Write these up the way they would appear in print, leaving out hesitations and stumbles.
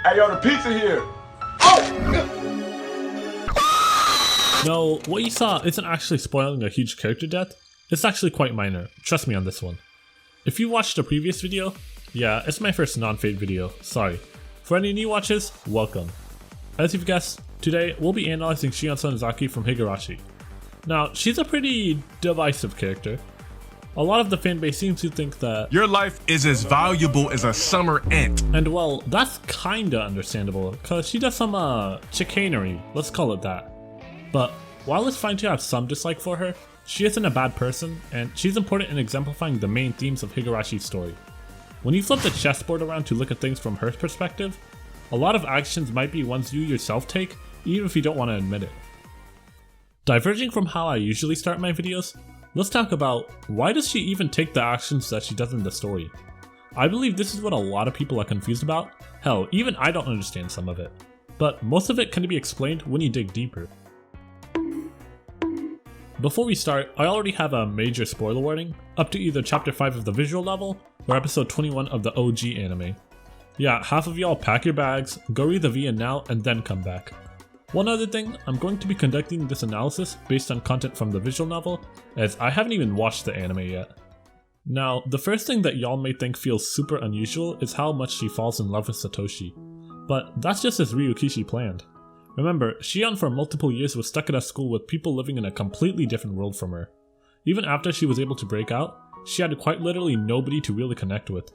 Hey, yo, the pizza here. No, what you saw isn't actually spoiling a huge character death. It's actually quite minor, trust me on this one. If you watched the previous video, yeah, it's my first non-fade video, sorry. For any new watchers, welcome. As you've guessed, today we'll be analyzing Shion Sonozaki from Higurashi. Now, she's a pretty divisive character. A lot of the fanbase seems to think that your life is as valuable as a summer ant. And well, that's kinda understandable, cause she does some chicanery, let's call it that. But while it's fine to have some dislike for her, she isn't a bad person, and she's important in exemplifying the main themes of Higurashi's story. When you flip the chessboard around to look at things from her perspective, a lot of actions might be ones you yourself take, even if you don't want to admit it. Diverging from how I usually start my videos, let's talk about why does she even take the actions that she does in the story. I believe this is what a lot of people are confused about. Hell, even I don't understand some of it. But most of it can be explained when you dig deeper. Before we start, I already have a major spoiler warning, up to either chapter 5 of the visual novel, or episode 21 of the OG anime. Yeah, half of y'all pack your bags, go read the VN now, and then come back. One other thing, I'm going to be conducting this analysis based on content from the visual novel, as I haven't even watched the anime yet. Now, the first thing that y'all may think feels super unusual is how much she falls in love with Satoshi. But that's just as Ryukishi planned. Remember, Shion for multiple years was stuck at a school with people living in a completely different world from her. Even after she was able to break out, she had quite literally nobody to really connect with.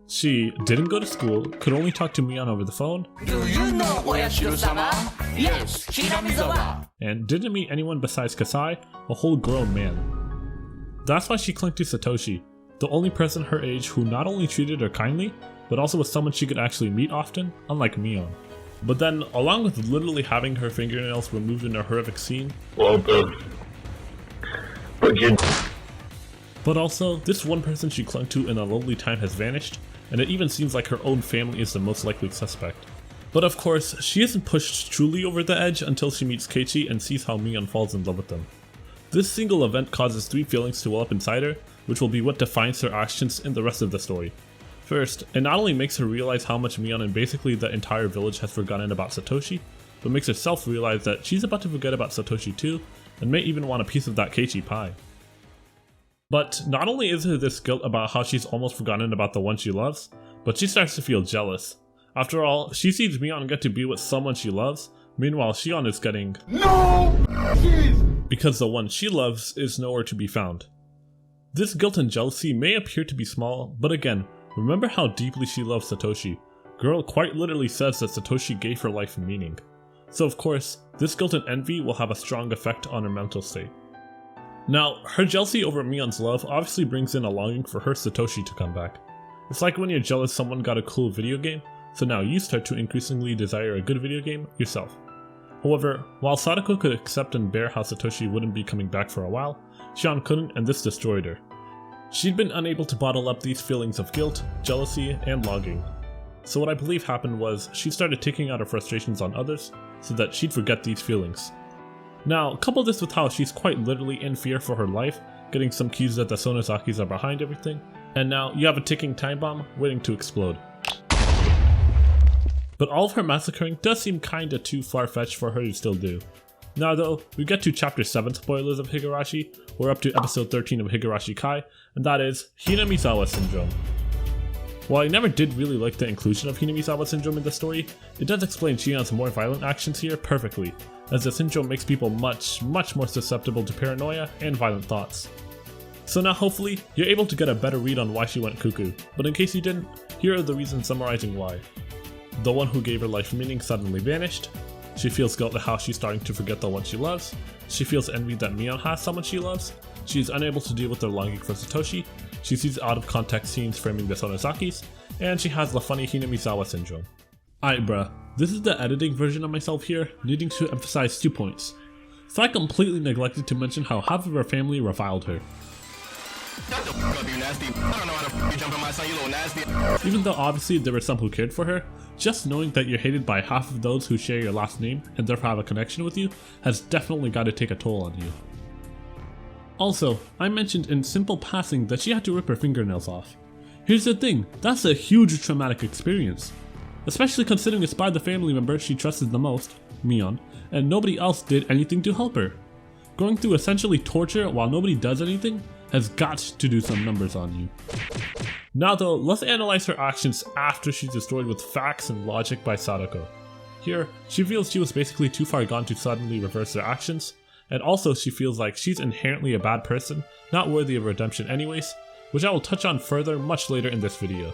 She didn't go to school, could only talk to Mion over the phone, Do you know Oyashiro-sama? Yes, Hinamizawa. and didn't meet anyone besides Kasai, a whole grown man. That's why she clung to Satoshi, the only person her age who not only treated her kindly, but also was someone she could actually meet often, unlike Mion. But then, along with literally having her fingernails removed in a horrific scene, but also, this one person she clung to in a lonely time has vanished, and it even seems like her own family is the most likely suspect. But of course, she isn't pushed truly over the edge until she meets Keiichi and sees how Mion falls in love with them. This single event causes 3 feelings to well up inside her, which will be what defines her actions in the rest of the story. First, it not only makes her realize how much Mion and basically the entire village has forgotten about Satoshi, but makes herself realize that she's about to forget about Satoshi too, and may even want a piece of that Keiichi pie. But not only is there this guilt about how she's almost forgotten about the one she loves, but she starts to feel jealous. After all, she sees Mion get to be with someone she loves, meanwhile Shion is getting No! Jeez! because the one she loves is nowhere to be found. This guilt and jealousy may appear to be small, but again, remember how deeply she loves Satoshi. Girl quite literally says that Satoshi gave her life meaning. So of course, this guilt and envy will have a strong effect on her mental state. Now, her jealousy over Mion's love obviously brings in a longing for her Satoshi to come back. It's like when you're jealous someone got a cool video game, so now you start to increasingly desire a good video game yourself. However, while Sadako could accept and bear how Satoshi wouldn't be coming back for a while, Shion couldn't, and this destroyed her. She'd been unable to bottle up these feelings of guilt, jealousy, and longing. So what I believe happened was she started taking out her frustrations on others so that she'd forget these feelings. Now, couple this with how she's quite literally in fear for her life, getting some cues that the Sonozakis are behind everything, and now you have a ticking time bomb waiting to explode. But all of her massacring does seem kinda too far-fetched for her to still do. Now though, we get to chapter 7 spoilers of Higurashi, we're up to episode 13 of Higurashi Kai, and that is Hinamizawa Syndrome. While I never did really like the inclusion of Hinamizawa Syndrome in the story, it does explain Shion's more violent actions here perfectly, as the syndrome makes people much more susceptible to paranoia and violent thoughts. So now hopefully, you're able to get a better read on why she went cuckoo, but in case you didn't, here are the reasons summarizing why. The one who gave her life meaning suddenly vanished, she feels guilt at how she's starting to forget the one she loves, she feels envy that Mion has someone she loves, she's unable to deal with her longing for Satoshi, she sees out of context scenes framing the Sonozakis, and she has the funny Hinamizawa Syndrome. Aight bruh, this is the editing version of myself here, needing to emphasize 2 points. So I completely neglected to mention how half of her family reviled her. Even though obviously there were some who cared for her, just knowing that you're hated by half of those who share your last name and therefore have a connection with you has definitely got to take a toll on you. Also, I mentioned in simple passing that she had to rip her fingernails off. Here's the thing, that's a huge traumatic experience. especially considering it's by the family member she trusted the most, Mion, and nobody else did anything to help her. Going through essentially torture while nobody does anything has got to do some numbers on you. Now though, let's analyze her actions after she's destroyed with facts and logic by Sadako. Here, she feels she was basically too far gone to suddenly reverse her actions, and also she feels like she's inherently a bad person, not worthy of redemption anyways, which I will touch on further much later in this video.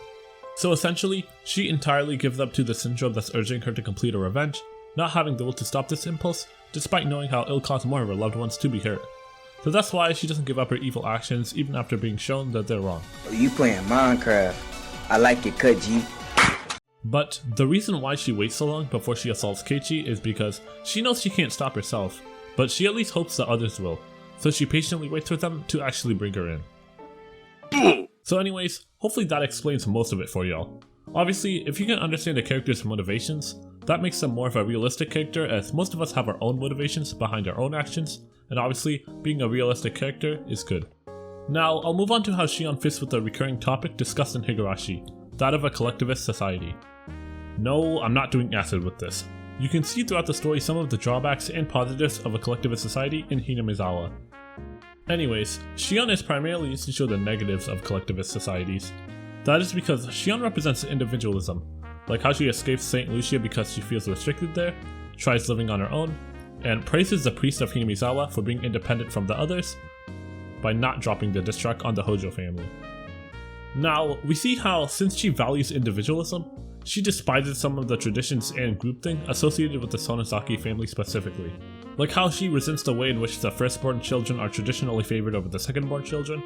So essentially, she entirely gives up to the syndrome that's urging her to complete a revenge, not having the will to stop this impulse, despite knowing how it'll cause more of her loved ones to be hurt. So that's why she doesn't give up her evil actions even after being shown that they're wrong. You playing Minecraft. I like your cut, G. But the reason why she waits so long before she assaults Keiichi is because she knows she can't stop herself, but she at least hopes that others will, so she patiently waits for them to actually bring her in. So anyways, hopefully that explains most of it for y'all. Obviously, if you can understand a character's motivations, that makes them more of a realistic character, as most of us have our own motivations behind our own actions, and obviously, being a realistic character is good. Now, I'll move on to how Shion fits with the recurring topic discussed in Higurashi, that of a collectivist society. No, I'm not doing acid with this. You can see throughout the story some of the drawbacks and positives of a collectivist society in Hinamizawa. Anyways, Shion is primarily used to show the negatives of collectivist societies. That is because Shion represents individualism, like how she escapes St. Lucia because she feels restricted there, tries living on her own, and praises the priest of Hinamizawa for being independent from the others by not dropping the diss track on the Hojo family. Now, we see how, since she values individualism, she despises some of the traditions and groupthink associated with the Sonozaki family specifically. Like how she resents the way in which the firstborn children are traditionally favored over the secondborn children,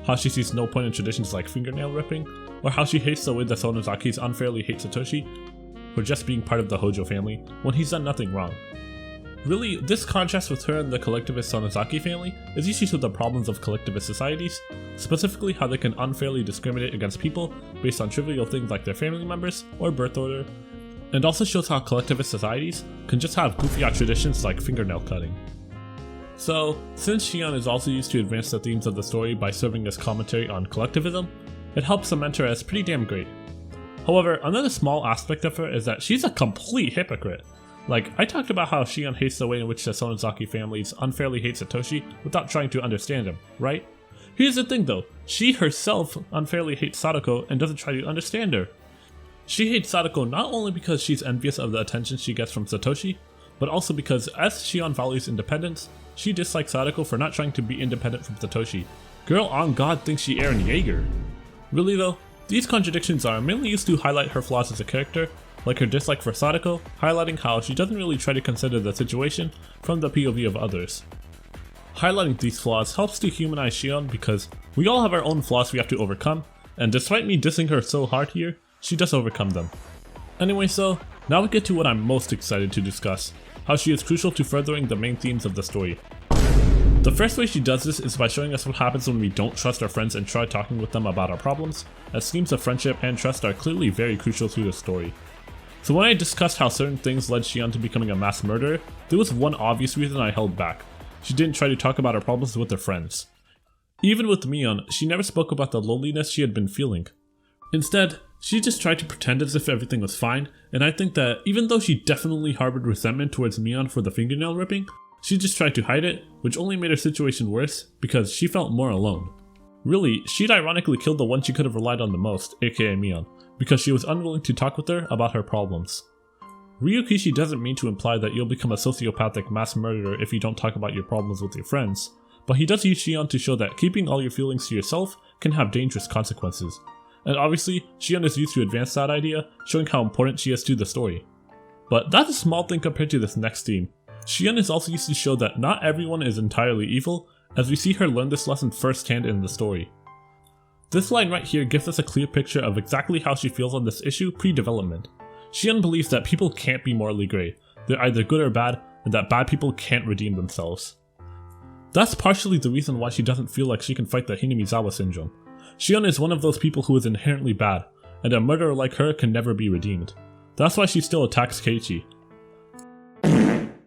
how she sees no point in traditions like fingernail ripping, or how she hates the way the Sonozakis unfairly hate Satoshi for just being part of the Hojo family when he's done nothing wrong. Really, this contrast with her and the collectivist Sonozaki family is usually to the problems of collectivist societies, specifically how they can unfairly discriminate against people based on trivial things like their family members or birth order, and also shows how collectivist societies can just have goofy-out traditions like fingernail cutting. So, since Shion is also used to advance the themes of the story by serving as commentary on collectivism, it helps cement her as pretty damn great. However, another small aspect of her is that she's a complete hypocrite. Like, I talked about how Shion hates the way in which the Sonozaki families unfairly hate Satoshi without trying to understand him, right? Here's the thing though, she herself unfairly hates Sadako and doesn't try to understand her. She hates Sadako not only because she's envious of the attention she gets from Satoshi, but also because as Shion values independence, she dislikes Sadako for not trying to be independent from Satoshi. Girl on God thinks she Eren Yeager. Really though, these contradictions are mainly used to highlight her flaws as a character, like her dislike for Sadako, highlighting how she doesn't really try to consider the situation from the POV of others. Highlighting these flaws helps to humanize Shion because we all have our own flaws we have to overcome, and despite me dissing her so hard here, she does overcome them. Anyway, so now we get to what I'm most excited to discuss, how she is crucial to furthering the main themes of the story. The first way she does this is by showing us what happens when we don't trust our friends and try talking with them about our problems, as themes of friendship and trust are clearly very crucial to the story. So when I discussed how certain things led Shion to becoming a mass murderer, there was one obvious reason I held back. She didn't try to talk about her problems with her friends. Even with Mion, she never spoke about the loneliness she had been feeling. Instead, she just tried to pretend as if everything was fine, and I think that even though she definitely harbored resentment towards Mion for the fingernail ripping, she just tried to hide it, which only made her situation worse because she felt more alone. Really, she'd ironically killed the one she could have relied on the most, aka Mion, because she was unwilling to talk with her about her problems. Ryukishi doesn't mean to imply that you'll become a sociopathic mass murderer if you don't talk about your problems with your friends, but he does use Shion to show that keeping all your feelings to yourself can have dangerous consequences. And obviously, Shion is used to advance that idea, showing how important she is to the story. But that's a small thing compared to this next theme. Shion is also used to show that not everyone is entirely evil, as we see her learn this lesson firsthand in the story. This line right here gives us a clear picture of exactly how she feels on this issue pre-development. Shion believes that people can't be morally grey, they're either good or bad, and that bad people can't redeem themselves. That's partially the reason why she doesn't feel like she can fight the Hinamizawa syndrome. Shion is one of those people who is inherently bad, and a murderer like her can never be redeemed. That's why she still attacks Keiichi.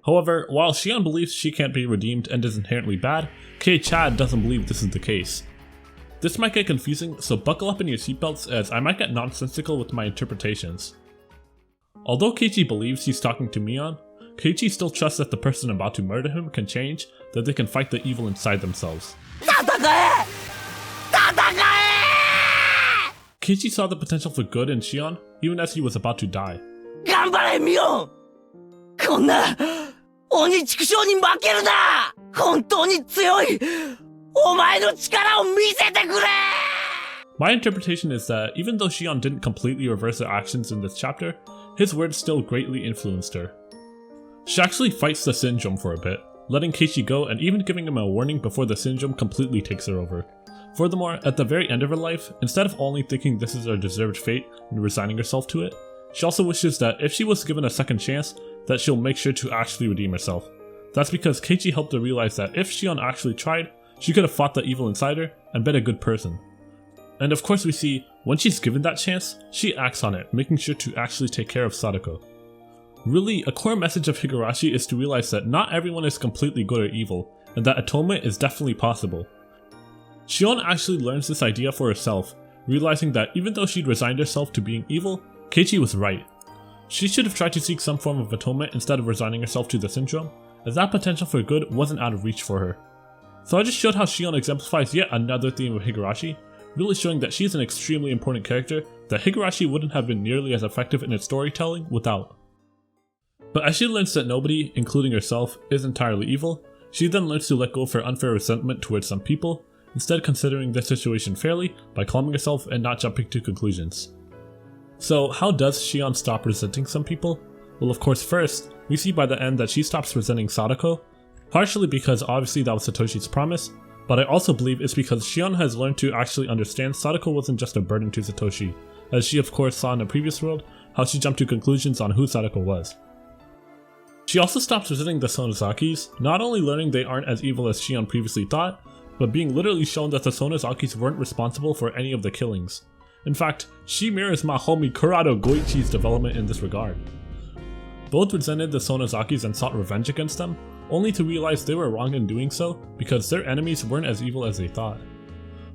However, while Shion believes she can't be redeemed and is inherently bad, Kei-Chad doesn't believe this is the case. This might get confusing, so buckle up in your seatbelts as I might get nonsensical with my interpretations. Although Keiichi believes he's talking to Mion, Keiichi still trusts that the person about to murder him can change, that they can fight the evil inside themselves. Keiichi saw the potential for good in Shion even as he was about to die. 頑張れミオンこんな鬼畜生に負けるな本当に強いお前の力を見せてくれ My interpretation is that even though Shion didn't completely reverse her actions in this chapter, his words still greatly influenced her. She actually fights the syndrome for a bit, letting Keiichi go and even giving him a warning before the syndrome completely takes her over. Furthermore, at the very end of her life, instead of only thinking this is her deserved fate and resigning herself to it, she also wishes that if she was given a second chance, that she'll make sure to actually redeem herself. That's because Keiichi helped her realize that if Shion actually tried, she could have fought the evil inside her and been a good person. And of course we see, when she's given that chance, she acts on it, making sure to actually take care of Sadako. Really, a core message of Higurashi is to realize that not everyone is completely good or evil, and that atonement is definitely possible. Shion actually learns this idea for herself, realizing that even though she'd resigned herself to being evil, Keiichi was right. She should have tried to seek some form of atonement instead of resigning herself to the syndrome, as that potential for good wasn't out of reach for her. So I just showed how Shion exemplifies yet another theme of Higurashi, really showing that she's an extremely important character that Higurashi wouldn't have been nearly as effective in its storytelling without. But as she learns that nobody, including herself, is entirely evil, she then learns to let go of her unfair resentment towards some people, instead considering the situation fairly by calming herself and not jumping to conclusions. So how does Shion stop resenting some people? Well, of course, first, we see by the end that she stops resenting Sadako, partially because obviously that was Satoshi's promise, but I also believe it's because Shion has learned to actually understand Sadako wasn't just a burden to Satoshi, as she of course saw in the previous world how she jumped to conclusions on who Sadako was. She also stops resenting the Sonozakis, not only learning they aren't as evil as Shion previously thought, but being literally shown that the Sonozakis weren't responsible for any of the killings. In fact, she mirrors my homie Kurado Goichi's development in this regard. Both resented the Sonozakis and sought revenge against them, only to realize they were wrong in doing so because their enemies weren't as evil as they thought.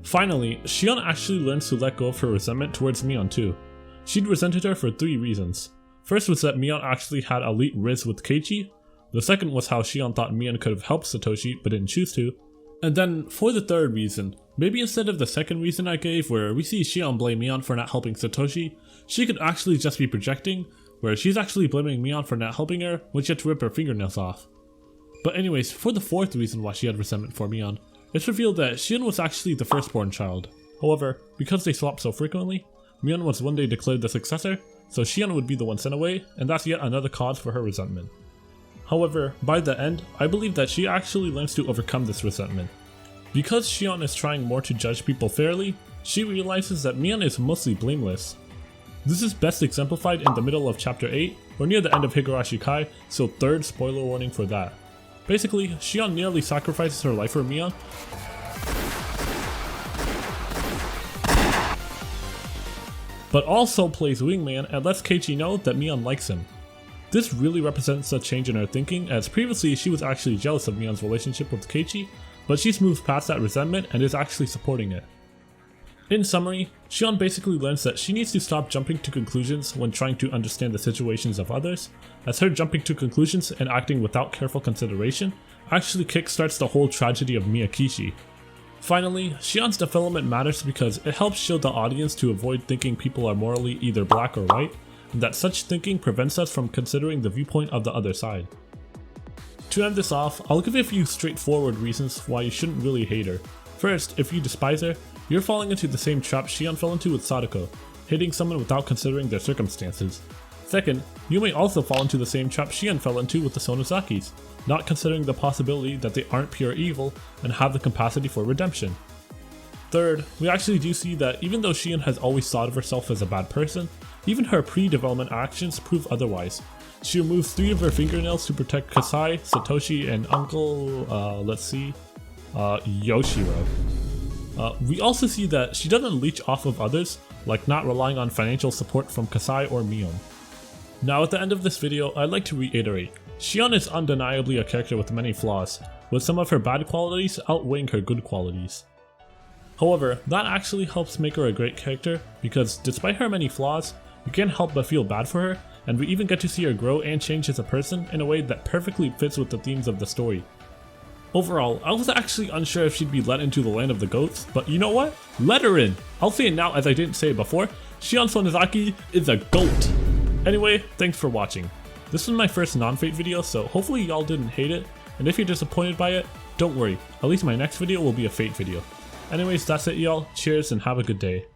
Finally, Shion actually learns to let go of her resentment towards Mion too. She'd resented her for 3 reasons. First was that Mion actually had elite riz with Keiichi, the second was how Shion thought Mion could have helped Satoshi but didn't choose to, and then for the third reason, maybe instead of the second reason I gave where we see Shion blame Mion for not helping Satoshi, she could actually just be projecting, where she's actually blaming Mion for not helping her when she had to rip her fingernails off. But anyways, for the fourth reason why she had resentment for Mion, it's revealed that Shion was actually the firstborn child. However, because they swapped so frequently, Mion was one day declared the successor, so Shion would be the one sent away, and that's yet another cause for her resentment. However, by the end, I believe that she actually learns to overcome this resentment. Because Shion is trying more to judge people fairly, she realizes that Mion is mostly blameless. This is best exemplified in the middle of chapter 8, or near the end of Higurashi Kai, so third spoiler warning for that. Basically, Shion nearly sacrifices her life for Mion, but also plays wingman and lets Keiichi know that Mion likes him. This really represents a change in her thinking, as previously she was actually jealous of Mion's relationship with Keiichi, but she's moved past that resentment and is actually supporting it. In summary, Shion basically learns that she needs to stop jumping to conclusions when trying to understand the situations of others, as her jumping to conclusions and acting without careful consideration actually kickstarts the whole tragedy of Miyakishi. Finally, Shion's development matters because it helps show the audience to avoid thinking people are morally either black or white, and that such thinking prevents us from considering the viewpoint of the other side. To end this off, I'll give a few straightforward reasons why you shouldn't really hate her. First, if you despise her, you're falling into the same trap Shion fell into with Sadako, hating someone without considering their circumstances. Second, you may also fall into the same trap Shion fell into with the Sonozakis, not considering the possibility that they aren't pure evil and have the capacity for redemption. Third, we actually do see that even though Shion has always thought of herself as a bad person, even her pre-development actions prove otherwise. She removes 3 of her fingernails to protect Kasai, Satoshi, and Uncle, Yoshiro. We also see that she doesn't leech off of others, like not relying on financial support from Kasai or Mion. Now at the end of this video, I'd like to reiterate, Shion is undeniably a character with many flaws, with some of her bad qualities outweighing her good qualities. However, that actually helps make her a great character, because despite her many flaws, you can't help but feel bad for her, and we even get to see her grow and change as a person in a way that perfectly fits with the themes of the story. Overall, I was actually unsure if she'd be let into the land of the goats, but you know what? Let her in! I'll say it now as I didn't say it before, Shion Sonozaki is a GOAT! Anyway, thanks for watching. This was my first non-Fate video, so hopefully y'all didn't hate it, and if you're disappointed by it, don't worry, at least my next video will be a Fate video. Anyways, that's it y'all, cheers and have a good day.